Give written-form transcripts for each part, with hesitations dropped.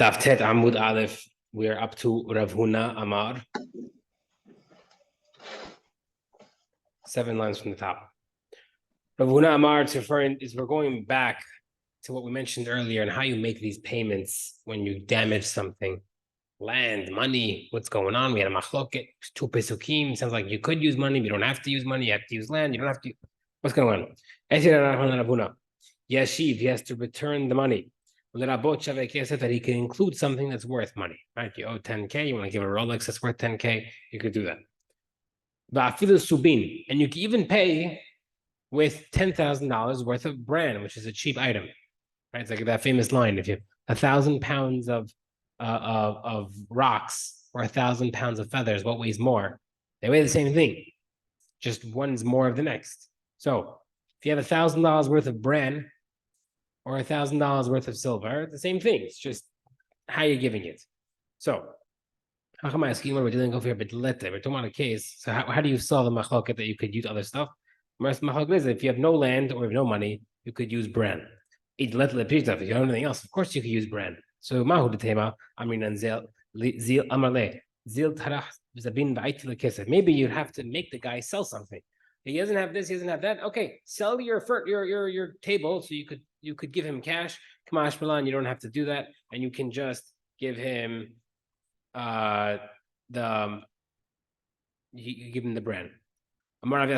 Daf Tet Amud Aleph. We are up to Rav Huna Amar. 7 lines from the top. Rav Huna Amar we're going back to what we mentioned earlier and how you make these payments when you damage something. Land, money, what's going on? We had a machloket, 2 pesukim. Sounds like you could use money, but you don't have to use money. You have to use land. You don't have to. What's going on? Yeshiv, he has to return the money. That he can include something that's worth money. Right? You owe 10K, you want to give a Rolex that's worth 10K, you could do that. And you can even pay with $10,000 worth of bran, which is a cheap item. Right? It's like that famous line: if you have 1,000 pounds of rocks or 1,000 pounds of feathers, what weighs more? They weigh the same thing, just one's more of the next. So if you have $1,000 worth of bran or $1,000 worth of silver, the same thing. It's just how you're giving it. So how come I asking what we're dealing with here? But we're talking about a case. So how do you solve the machloket that you could use other stuff? Machloket is if you have no land or have no money, you could use bran. If you don't have anything else, of course you could use bran. So mahu detema amrinan zil amarle zil tarach zabin ba'it lekesef. Maybe you'd have to make the guy sell something. He doesn't have this, he doesn't have that. Okay, sell your table so you could give him cash. Kamash Milan, you don't have to do that, and you can just give him you give him the brand. Money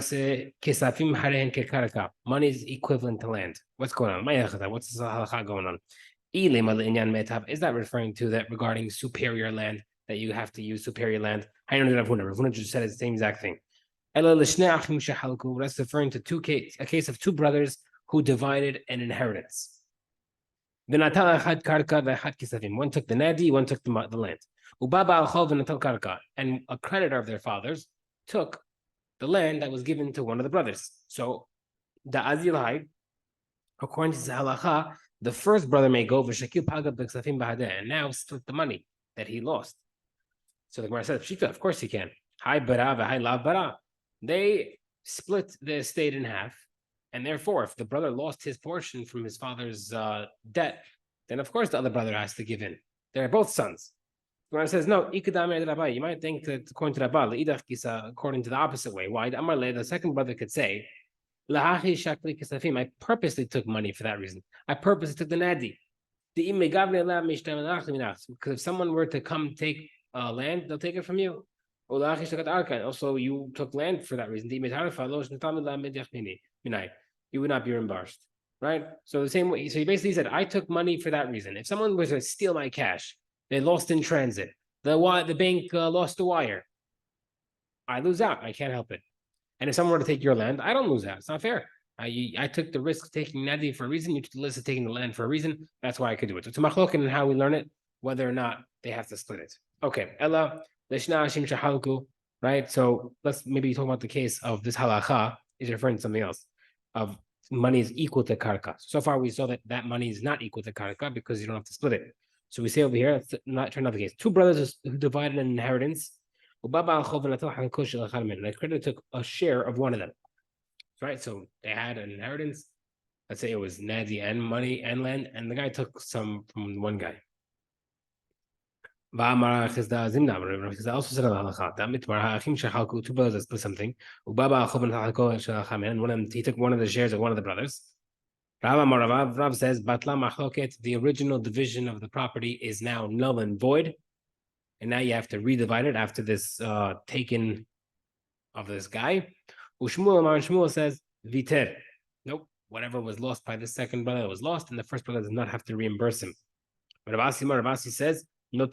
is equivalent to land. What's going on? What's this halakha going on? Is that referring to that regarding superior land, that you have to use superior land? Rav Huna just said it's the same exact thing. That's referring to a case of two brothers who divided an inheritance. One took the nadi, one took the land. And a creditor of their fathers took the land that was given to one of the brothers. So the azilai, according to halacha, the first brother may go and now split the money that he lost. So the Gemara says, of course he can. They split the estate in half, and therefore, if the brother lost his portion from his father's debt, then of course the other brother has to give in. They're both sons. The Gemara says, no, you might think that according to Rabba, according to the opposite way. Why? The second brother could say, I purposely took money for that reason. I purposely took the nadi. Because if someone were to come take land, they'll take it from you. Also, you took land for that reason. You would not be reimbursed, right? So the same way. So he basically said, I took money for that reason. If someone was to steal my cash, they lost in transit, the bank lost the wire, I lose out. I can't help it. And if someone were to take your land, I don't lose out. It's not fair. I took the risk of taking nadi for a reason. You took the risk of taking the land for a reason. That's why I could do it. So it's a machloket and how we learn it, whether or not they have to split it. Okay, Ella, right? So let's maybe talk about the case of this halacha is referring to something else. Of money is equal to karka. So far we saw that money is not equal to karka because you don't have to split it. So we say over here, that's not another case. Two brothers who divided an inheritance. And the creditor took a share of one of them. Right? So they had an inheritance. Let's say it was nadi and money and land, and the guy took some from one guy. Also said that two brothers that split something. And one of them, he took one of the shares of one of the brothers. Rav says, the original division of the property is now null and void. And now you have to redivide it after this taken of this guy. Shmuel says, viter. Nope. Whatever was lost by the second brother was lost, and the first brother does not have to reimburse him. But Ravasi says, he has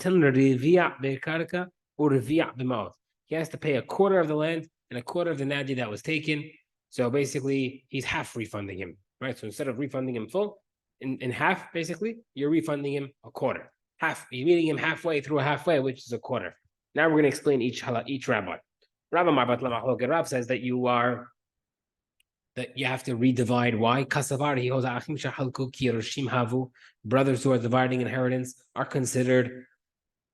to pay a quarter of the land and a quarter of the nadi that was taken. So basically, he's half refunding him, right? So instead of refunding him full, in half, basically, you're refunding him a quarter. Half. You're meeting him halfway through a halfway, which is a quarter. Now we're going to explain each rabbi. Rav says that you have to redivide. Why? Brothers who are dividing inheritance are considered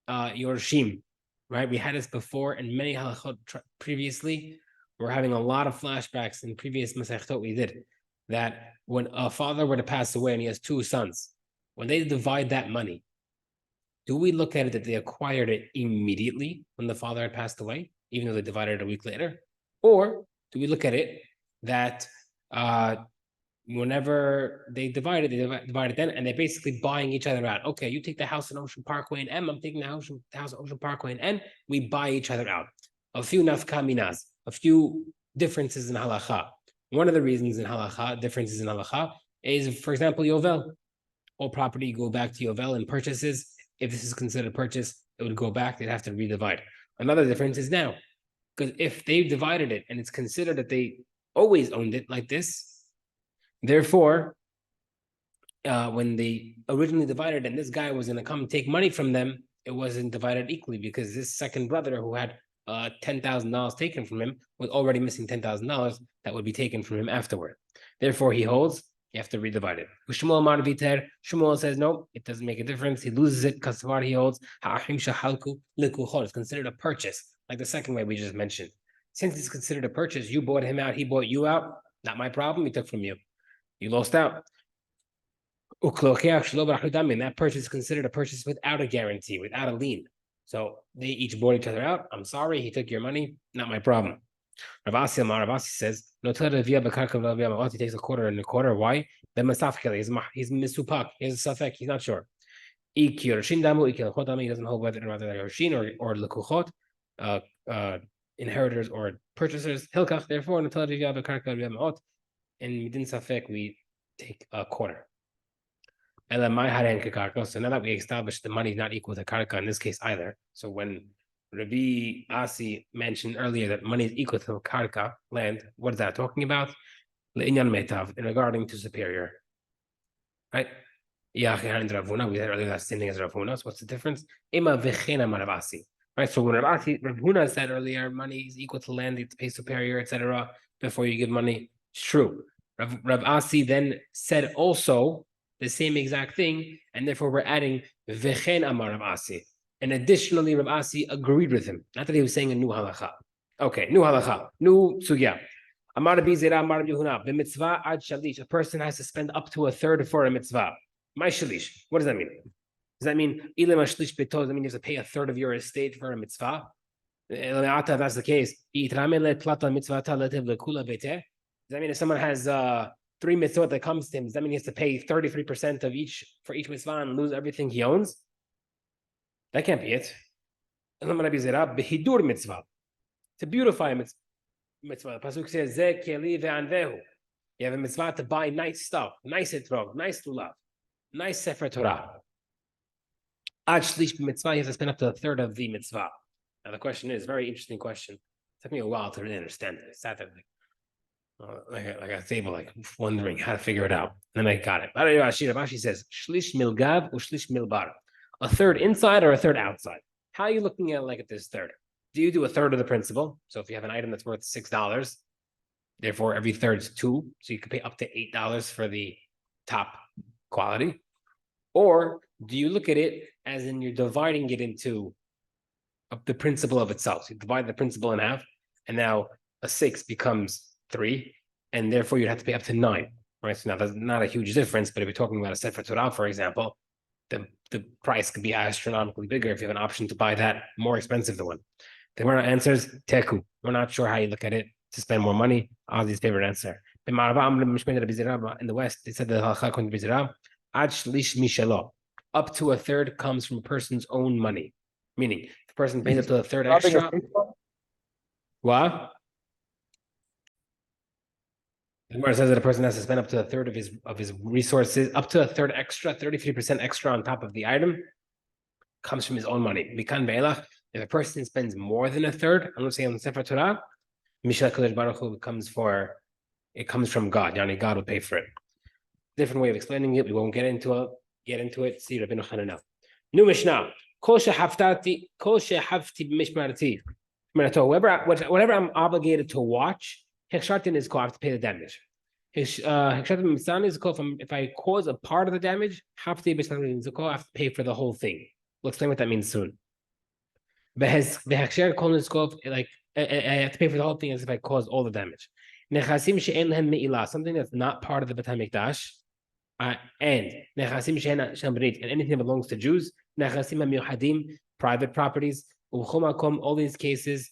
Yorshim, right? We had this before in many halachot previously. We're having a lot of flashbacks in previous masechtot we did, that when a father were to pass away and he has two sons, when they divide that money, do we look at it that they acquired it immediately when the father had passed away, even though they divided it a week later? Or do we look at it that whenever they divided then, and they're basically buying each other out? Okay, you take the house in Ocean Parkway in M, I'm taking the house in Ocean Parkway in N, we buy each other out. A few nafkaminas, a few differences in halacha. One of the reasons in halacha, differences in halacha, is, for example, Yovel. All property go back to Yovel and purchases. If this is considered a purchase, it would go back, they'd have to redivide. Another difference is now, because if they've divided it and it's considered that they always owned it like this, therefore, when they originally divided and this guy was going to come take money from them, it wasn't divided equally because this second brother who had $10,000 taken from him was already missing $10,000 that would be taken from him afterward. Therefore, he holds, you have to redivide it. Shmuel says, no, it doesn't make a difference. He loses it because he holds, it's considered a purchase, like the second way we just mentioned. Since it's considered a purchase, you bought him out, he bought you out, not my problem, he took from you. You lost out. That purchase is considered a purchase without a guarantee, without a lien. So they each bought each other out. I'm sorry, he took your money, not my problem. Ravasi says, no, he takes a quarter and a quarter. Why? He's misupak, he has a suffix, he's not sure. He doesn't hold whether they're Yorshin or Lekuchot, inheritors or purchasers. Hilkach, therefore, and within Safek, we take a quarter. So now that we established the money is not equal to karka in this case either. So when Rabbi Asi mentioned earlier that money is equal to karka, land, what is that talking about? In regarding to superior. Right? We said earlier that's same thing as Rav Huna. So what's the difference? Right? So when Rav Huna said earlier money is equal to land, to pay superior, etc., before you give money, it's true. Rav Asi then said also the same exact thing, and therefore we're adding Vechen Amar Rav Asi. And additionally, Rav Asi agreed with him. Not that he was saying a new halacha. Okay, new halacha, new sugya. Amar Rabbi Zera, Amar Rabbi Yehuna, b'mitzvah ad shalish. A person has to spend up to a third for a mitzvah. My shalish. What does that mean? Does that mean ilim shlish beto? Does that mean you have to pay a third of your estate for a mitzvah? If that's the case, does that mean if someone has 3 mitzvot that comes to him, does that mean he has to pay 33% of each for each mitzvah and lose everything he owns? That can't be it. To beautify a mitzvah. The pasuk says, you have a mitzvah to buy nice stuff, nice etrog, nice lulav, nice sefer Torah. Ad shlish mitzvah, you have to spend up to a third of the mitzvah. Now the question is, very interesting question. It took me a while to really understand it. I sat there like a table, like wondering how to figure it out. And then I got it. Rashi says, shlish milgav or shlish milbar. A third inside or a third outside. How are you looking at like at this third? Do you do a third of the principal? So if you have an item that's worth $6, therefore every third is 2, so you can pay up to $8 for the top quality. Or do you look at it as in you're dividing it into the principal of itself? So you divide the principal in half, and now a 6 becomes 3, and therefore you'd have to pay up to 9. Right? So now that's not a huge difference, but if you're talking about a sefer Torah, for example, the price could be astronomically bigger if you have an option to buy that more expensive than one. The Gemara answers teku. We're not sure how you look at it to spend more money. Ozzy's favorite answer. In the West, they said the halacha ad shlish mishalo. Up to a third comes from a person's own money. Meaning, if the person pays up to a third extra. What? The Gemara says that a person has to spend up to a third of his resources, up to a third extra, 33% extra on top of the item, comes from his own money. If a person spends more than a third, I'm going to say on the Sefer Torah, Mishal Kodesh Baruch Hu comes from God. Yani God will pay for it. Different way of explaining it. We won't get into it. See Rabbeinu Chananel. New Mishnah. Kol shehafti b'mishmarati. Whatever I'm obligated to watch, Hechshartin is called, I have to pay the damage. Hechshartin is called, if I cause a part of the damage, hafti b'mishmarati is called, I have to pay for the whole thing. We'll explain what that means soon. Like I have to pay for the whole thing as if I caused all the damage. Something that's not part of the Beit HaMikdash, and anything that belongs to Jews, private properties, all these cases,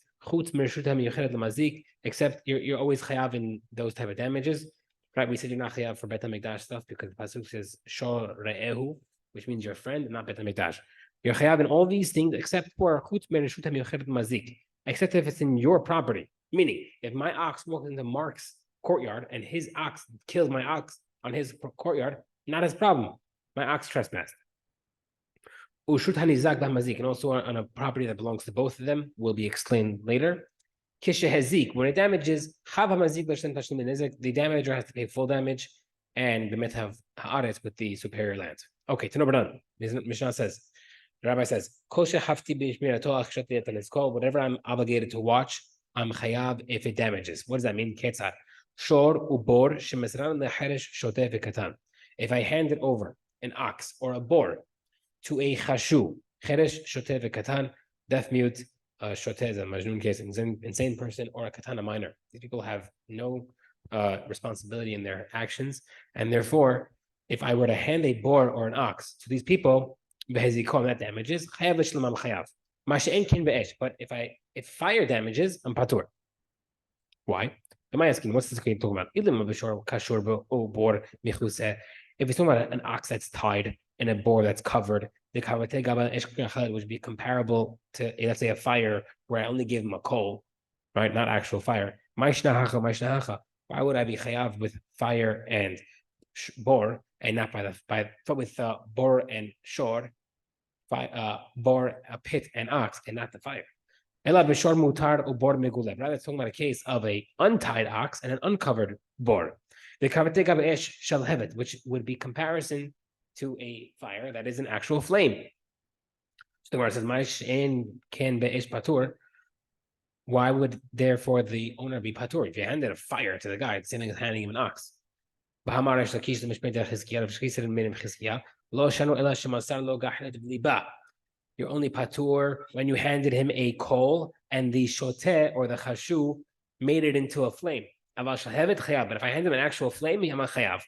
except you're always chayav in those type of damages. Right, we said you're not chayav for Bet HaMikdash stuff because the pasuk says shor re'ehu, which means your friend, and not Bet HaMikdash. You're chayav in all these things except for chutz mereshut hamiyochedet mazik, except if it's in your property. Meaning, if my ox walks into Mark's courtyard and his ox kills my ox on his courtyard, not his problem. My ox trespassed. Ushut hanizak mazik, and also on a property that belongs to both of them, will be explained later. Kishehezik, when it damages, chav hamazik l'shen tashlim nizek, the damager has to pay full damage, and the metav haaretz with the superior land. Okay, to number done. Mishnah says, the rabbi says, whatever I'm obligated to watch, I'm chayav if it damages. What does that mean? Ketzar. Shor ubor shemesran lecheresh shoteh v'katan. If I hand it over an ox or a boar to a chashu, cheresh shoteh v'katan, deaf mute, shoteh is a majnun case, insane person, or a katan, a minor. These people have no responsibility in their actions, and therefore, if I were to hand a boar or an ox to these people, that damages, chayav l'shlamam chayav. Masha'en kin be'esh. But if fire damages, I'm patur. Why? Am I asking, what's this talking about? If it's talking about an ox that's tied and a boar that's covered, the kavateh would be comparable to, let's say, a fire where I only give him a coal, right? Not actual fire. Why would I be chayav with fire and boar and not with boar and shor, boar, a pit and ox, and not the fire? Rather, it's talking about a case of an untied ox and an uncovered boar. The which would be comparison to a fire that is an actual flame. So the word says, why would therefore the owner be patur? If you handed a fire to the guy, it's handing him an ox. You're only patur when you handed him a coal and the shoteh or the chashu made it into a flame. But if I hand him an actual flame, I'm a chayav.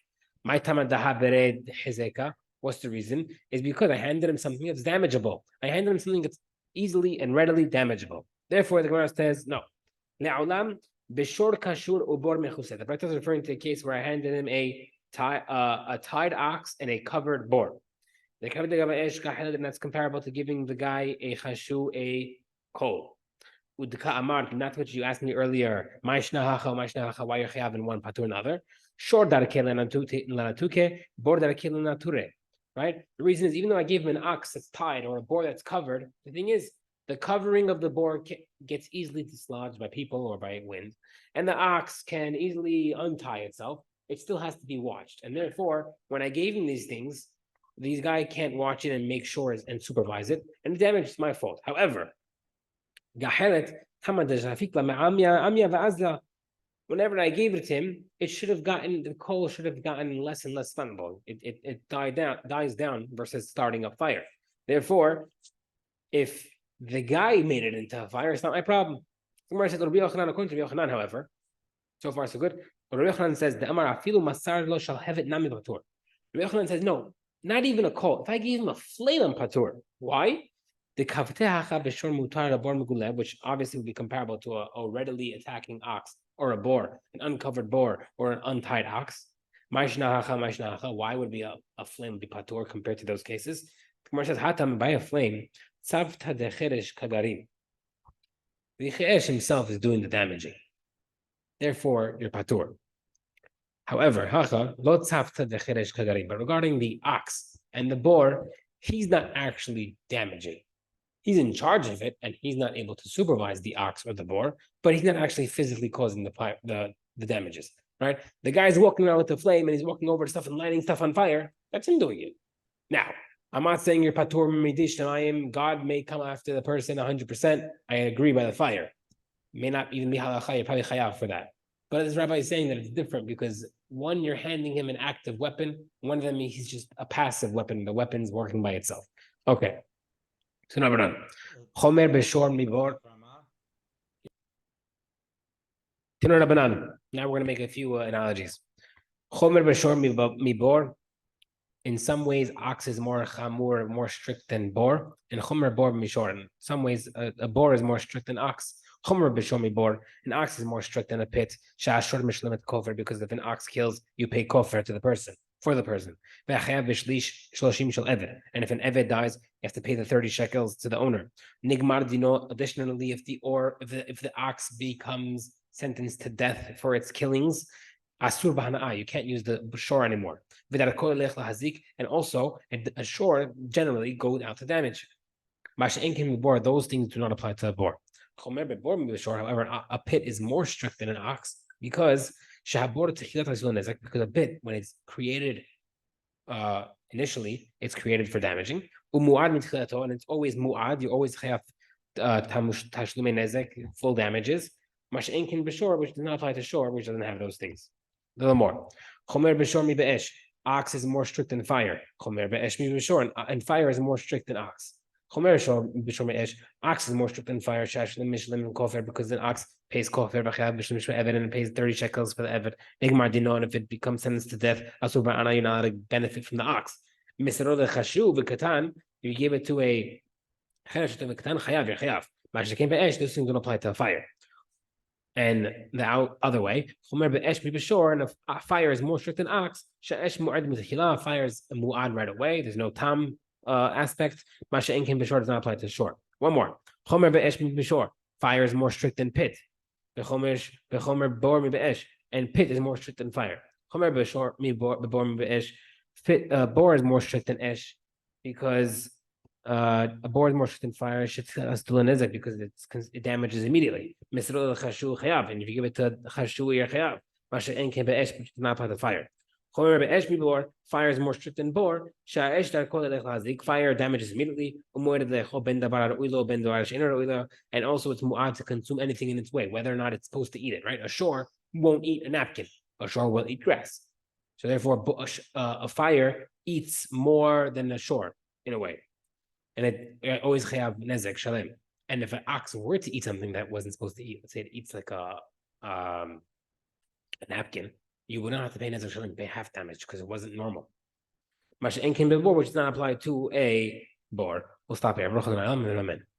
What's the reason? Is because I handed him something that's damageable. I handed him something that's easily and readily damageable. Therefore, the Gemara says no. The Braita is referring to a case where I handed him a tied ox and a covered boar. And that's comparable to giving the guy a chashu, a coal. Not what you asked me earlier. Why you're chayav in one patur another? Shor darke lanatuke, bor darke lanature. Right? The reason is, even though I gave him an ox that's tied or a boar that's covered, the thing is, the covering of the boar gets easily dislodged by people or by wind, and the ox can easily untie itself. It still has to be watched, and therefore, when I gave him these things, these guy can't watch it and make sure and supervise it, and the damage is my fault. However, whenever I gave it to him, the coal should have gotten less and less flammable. It dies down versus starting a fire. Therefore, if the guy made it into a fire, it's not my problem. According to Rabbi Yochanan, however, so far so good. Rabbi Yochanan says the Amar afilu masar lo shall have it nami patur. Rabbi Yochanan says no. Not even a coal. If I gave him a flame on patur, why? The which obviously would be comparable to a readily attacking ox or a boar, an uncovered boar or an untied ox. Why would be a flame be patur compared to those cases? The Gemara says, Hatam, by a flame, tzavta decheresh kagarim. The cheresh himself is doing the damaging. Therefore, you're patur. However, but regarding the ox and the boar, he's not actually damaging. He's in charge of it, and he's not able to supervise the ox or the boar, but he's not actually physically causing the damages, right? The guy's walking around with the flame, and he's walking over stuff and lighting stuff on fire. That's him doing it. Now, I'm not saying you're patur midish and God may come after the person 100%. I agree by the fire. May not even be halacha, you're probably chayav for that. But this rabbi is saying that it's different because one, you're handing him an active weapon. One of them, he's just a passive weapon. The weapon's working by itself. Okay. So number one. Chomer b'shor mibor. Now we're going to make a few analogies. Chomer b'shor mibor. in some ways, ox is more chamur, more strict than bor, and chomer bor mishor. In some ways, a bor is more strict than ox. Chomer b'shomi bor, an ox is more strict than a pit. Shashor mishlemet kofer, because if an ox kills, you pay kofer to the person, for the person. And if an eved dies, you have to pay the 30 shekels to the owner. Nigmar dino. Additionally, if the ox becomes sentenced to death for its killings, asur b'hana'a, you can't use the shore anymore. And also, a shore generally goes out to damage. Those things do not apply to a bor. However, a pit is more strict than an ox because a pit, when it's created initially, it's created for damaging. And it's always mu'ad, you always have tashlume nezek, full damages. Which does not apply to shore, which doesn't have those things. A little more. Ox is more strict than fire. And fire is more strict than ox. Ox is more strict than fire. Because an ox pays kofer and pays 30 shekels for the eved. And if it becomes sentenced to death, you're not allowed to benefit from the ox. You give it to a those things don't apply to fire. And the other way, and if fire is more strict than ox, fire is mu'ad right away. There's no tam aspect. Does not apply to shore. One more. Fire is more strict than pit. And pit is more strict than fire. Bor is more strict than esh because a bor is more strict than fire. Because it damages immediately. And if you give it to chashu, you're chayav. Which does not apply to fire. Fire is more strict than bor. Fire damages immediately. And also it's mu'ad to consume anything in its way, whether or not it's supposed to eat it, right? A shore won't eat a napkin. A shore will eat grass. So therefore, a fire eats more than a shore, in a way. And it always chayav nezek shalem. And if an ox were to eat something that wasn't supposed to eat, let's say it eats like a napkin, you would not have to pay nezek shalem, pay half damage because it wasn't normal. Which does not apply to a bor. We'll stop here.